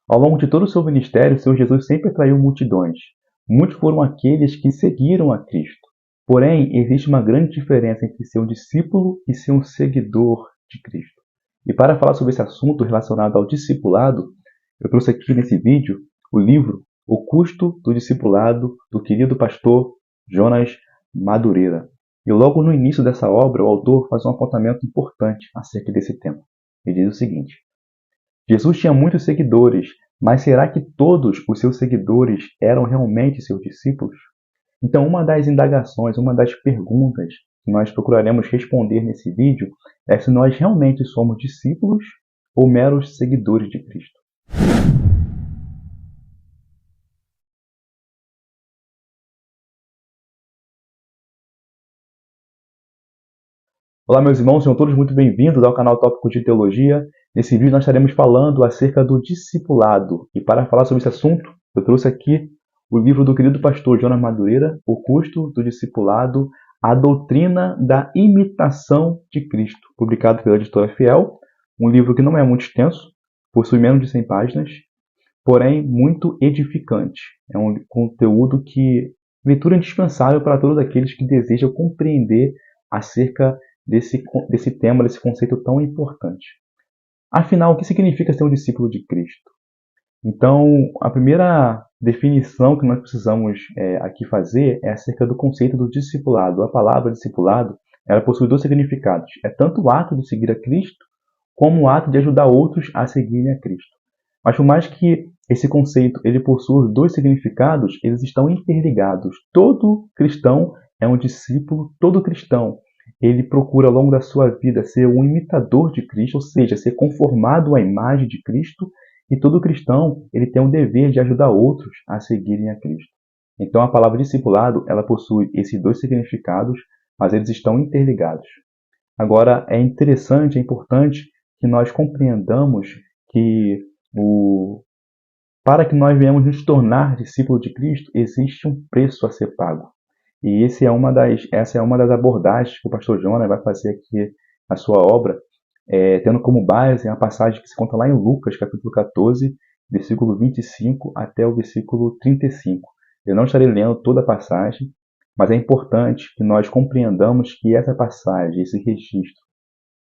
Ao longo de todo o seu ministério, o Senhor Jesus sempre atraiu multidões. Muitos foram aqueles que seguiram a Cristo. Porém, existe uma grande diferença entre ser um discípulo e ser um seguidor de Cristo. E para falar sobre esse assunto relacionado ao discipulado, eu trouxe aqui nesse vídeo o livro O Custo do Discipulado, do querido pastor Jonas Madureira. E logo no início dessa obra, o autor faz um apontamento importante acerca desse tema. Ele diz o seguinte: Jesus tinha muitos seguidores, mas será que todos os seus seguidores eram realmente seus discípulos? Então, uma das indagações, uma das perguntas que nós procuraremos responder nesse vídeo é se nós realmente somos discípulos ou meros seguidores de Cristo. Olá, meus irmãos, sejam todos muito bem-vindos ao canal Tópico de Teologia. Nesse vídeo nós estaremos falando acerca do discipulado. E para falar sobre esse assunto, eu trouxe aqui o livro do querido pastor Jonas Madureira, O Custo do Discipulado, a Doutrina da Imitação de Cristo, publicado pela editora Fiel. Um livro que não é muito extenso, possui menos de 100 páginas, porém muito edificante. É um conteúdo que leitura indispensável para todos aqueles que desejam compreender acerca desse tema, desse conceito tão importante. Afinal, o que significa ser um discípulo de Cristo? Então, a primeira definição que nós precisamos aqui fazer é acerca do conceito do discipulado. A palavra discipulado, ela possui dois significados. É tanto o ato de seguir a Cristo, como o ato de ajudar outros a seguirem a Cristo. Mas por mais que esse conceito ele possua dois significados, eles estão interligados. Todo cristão é um discípulo, todo cristão ele procura ao longo da sua vida ser um imitador de Cristo, ou seja, ser conformado à imagem de Cristo, e todo cristão ele tem o dever de ajudar outros a seguirem a Cristo. Então a palavra discipulado, ela possui esses dois significados, mas eles estão interligados. Agora é interessante, é importante que nós compreendamos que para que nós venhamos nos tornar discípulos de Cristo, existe um preço a ser pago. E essa é uma das abordagens que o pastor Jonas vai fazer aqui na sua obra, tendo como base a passagem que se conta lá em Lucas, capítulo 14, versículo 25 até o versículo 35. Eu não estarei lendo toda a passagem, mas é importante que nós compreendamos que essa passagem, esse registro,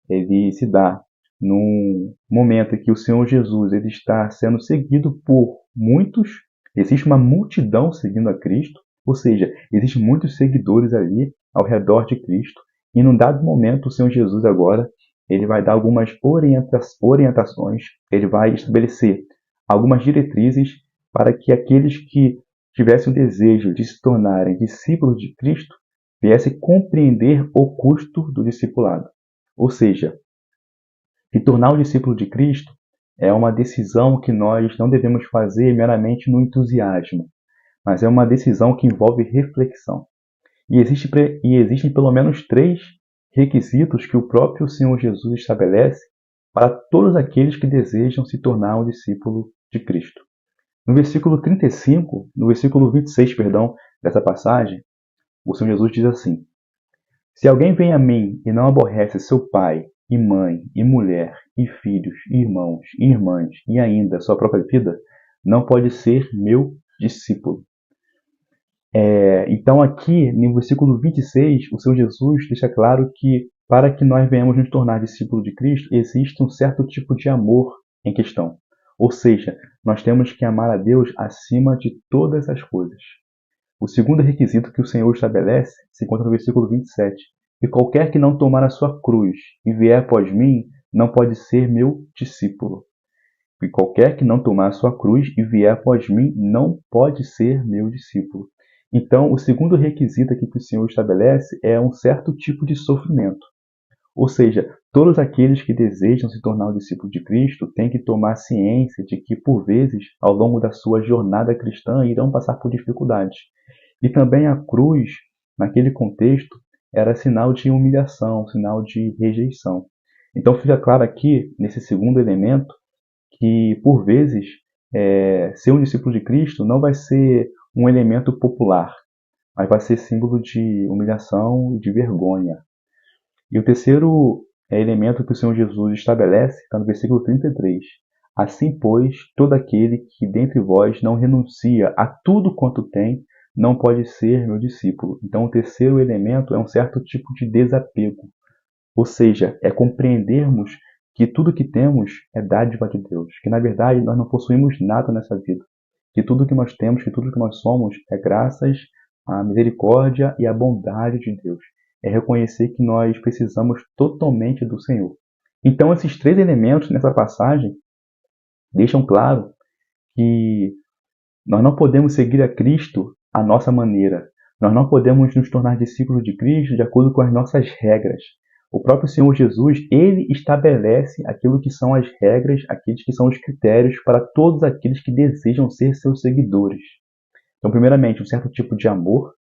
ele se dá num momento em que o Senhor Jesus ele está sendo seguido por muitos, existe uma multidão seguindo a Cristo, ou seja, existem muitos seguidores ali ao redor de Cristo, e num dado momento o Senhor Jesus agora ele vai dar algumas orientações, ele vai estabelecer algumas diretrizes para que aqueles que tivessem o desejo de se tornarem discípulos de Cristo viessem compreender o custo do discipulado. Ou seja, se tornar um discípulo de Cristo é uma decisão que nós não devemos fazer meramente no entusiasmo, mas é uma decisão que envolve reflexão. E existem pelo menos 3 requisitos que o próprio Senhor Jesus estabelece para todos aqueles que desejam se tornar um discípulo de Cristo. No versículo 35, no versículo 26, dessa passagem, o Senhor Jesus diz assim: Se alguém vem a mim e não aborrece seu pai, e mãe, e mulher, e filhos, e irmãos, e irmãs, e ainda sua própria vida, não pode ser meu discípulo. Então aqui, no versículo 26, o Senhor Jesus deixa claro que para que nós venhamos nos tornar discípulos de Cristo, existe um certo tipo de amor em questão. Ou seja, nós temos que amar a Deus acima de todas as coisas. O segundo requisito que o Senhor estabelece se encontra no versículo 27. E qualquer que não tomar a sua cruz e vier após mim, não pode ser meu discípulo. E qualquer que não tomar a sua cruz e vier após mim, não pode ser meu discípulo. Então, o segundo requisito aqui que o Senhor estabelece é um certo tipo de sofrimento. Ou seja, todos aqueles que desejam se tornar um discípulo de Cristo têm que tomar ciência de que, por vezes, ao longo da sua jornada cristã, irão passar por dificuldades. E também a cruz, naquele contexto, era sinal de humilhação, sinal de rejeição. Então fica claro aqui, nesse segundo elemento, que, por vezes, ser um discípulo de Cristo não vai ser um elemento popular, mas vai ser símbolo de humilhação e de vergonha. E o terceiro elemento que o Senhor Jesus estabelece está no versículo 33. Assim, pois, todo aquele que dentre vós não renuncia a tudo quanto tem, não pode ser meu discípulo. Então, o terceiro elemento é um certo tipo de desapego. Ou seja, é compreendermos que tudo que temos é dádiva de Deus, que na verdade nós não possuímos nada nessa vida, que tudo que nós temos, que tudo que nós somos é graças à misericórdia e à bondade de Deus. É reconhecer que nós precisamos totalmente do Senhor. Então, esses três elementos nessa passagem deixam claro que nós não podemos seguir a Cristo à nossa maneira. Nós não podemos nos tornar discípulos de Cristo de acordo com as nossas regras. O próprio Senhor Jesus, ele estabelece aquilo que são as regras, aqueles que são os critérios para todos aqueles que desejam ser seus seguidores. Então, primeiramente, um certo tipo de amor.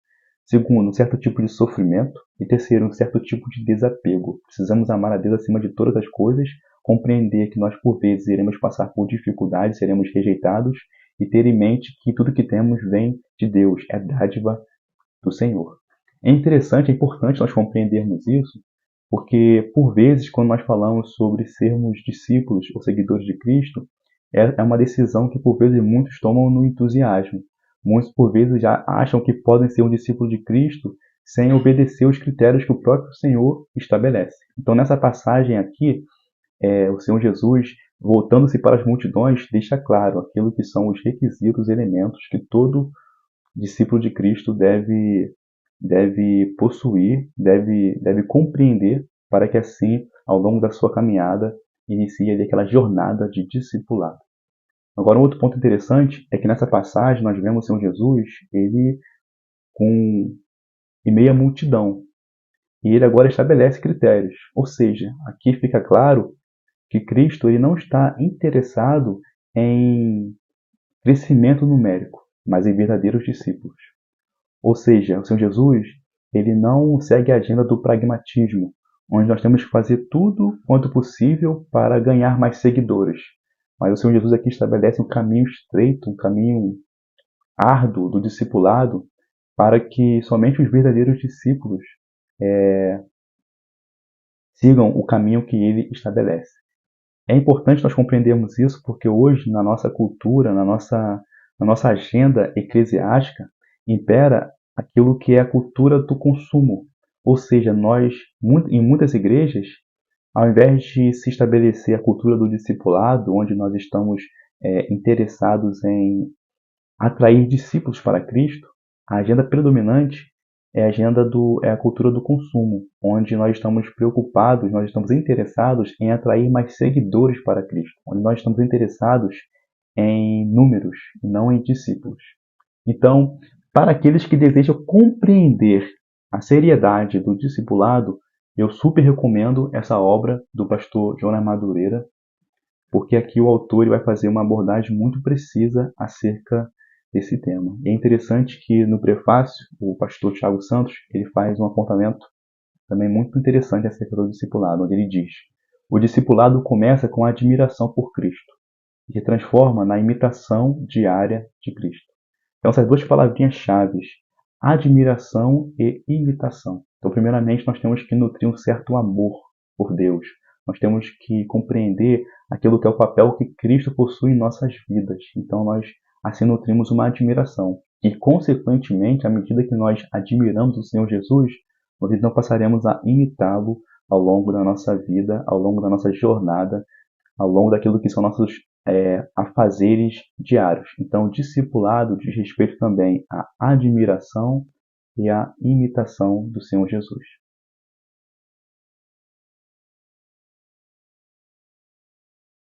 Segundo, um certo tipo de sofrimento. E terceiro, um certo tipo de desapego. Precisamos amar a Deus acima de todas as coisas, compreender que nós, por vezes, iremos passar por dificuldades, seremos rejeitados, e ter em mente que tudo que temos vem de Deus, é dádiva do Senhor. É interessante, é importante nós compreendermos isso, porque, por vezes, quando nós falamos sobre sermos discípulos ou seguidores de Cristo, é uma decisão que, por vezes, muitos tomam no entusiasmo. Muitos, por vezes, já acham que podem ser um discípulo de Cristo sem obedecer os critérios que o próprio Senhor estabelece. Então, nessa passagem aqui, o Senhor Jesus, voltando-se para as multidões, deixa claro aquilo que são os requisitos, elementos que todo discípulo de Cristo deve possuir, deve compreender, para que assim, ao longo da sua caminhada, inicie ali aquela jornada de discipulado. Agora, um outro ponto interessante é que nessa passagem nós vemos o Senhor Jesus, ele com em meio à multidão, e ele agora estabelece critérios. Ou seja, aqui fica claro que Cristo ele não está interessado em crescimento numérico, mas em verdadeiros discípulos. Ou seja, o Senhor Jesus ele não segue a agenda do pragmatismo, onde nós temos que fazer tudo quanto possível para ganhar mais seguidores. Mas o Senhor Jesus aqui estabelece um caminho estreito, um caminho árduo do discipulado, para que somente os verdadeiros discípulos sigam o caminho que ele estabelece. É importante nós compreendermos isso porque hoje, na nossa cultura, na nossa agenda eclesiástica, impera aquilo que é a cultura do consumo. Ou seja, nós, em muitas igrejas, ao invés de se estabelecer a cultura do discipulado, onde nós estamos interessados em atrair discípulos para Cristo, a agenda predominante é a cultura do consumo, onde nós estamos preocupados, nós estamos interessados em atrair mais seguidores para Cristo, onde nós estamos interessados em números e não em discípulos. Então, para aqueles que desejam compreender a seriedade do discipulado, eu super recomendo essa obra do pastor Jonas Madureira, porque aqui o autor ele vai fazer uma abordagem muito precisa acerca desse tema. E é interessante que no prefácio, o pastor Tiago Santos ele faz um apontamento também muito interessante acerca do discipulado, onde ele diz: o discipulado começa com a admiração por Cristo e se transforma na imitação diária de Cristo. Então, essas duas palavrinhas-chave, admiração e imitação. Então, primeiramente, nós temos que nutrir um certo amor por Deus. Nós temos que compreender aquilo que é o papel que Cristo possui em nossas vidas. Então, nós assim nutrimos uma admiração. E, consequentemente, à medida que nós admiramos o Senhor Jesus, nós então passaremos a imitá-lo ao longo da nossa vida, ao longo da nossa jornada, ao longo daquilo que são nossos afazeres diários. Então, o discipulado diz respeito também à admiração e à imitação do Senhor Jesus.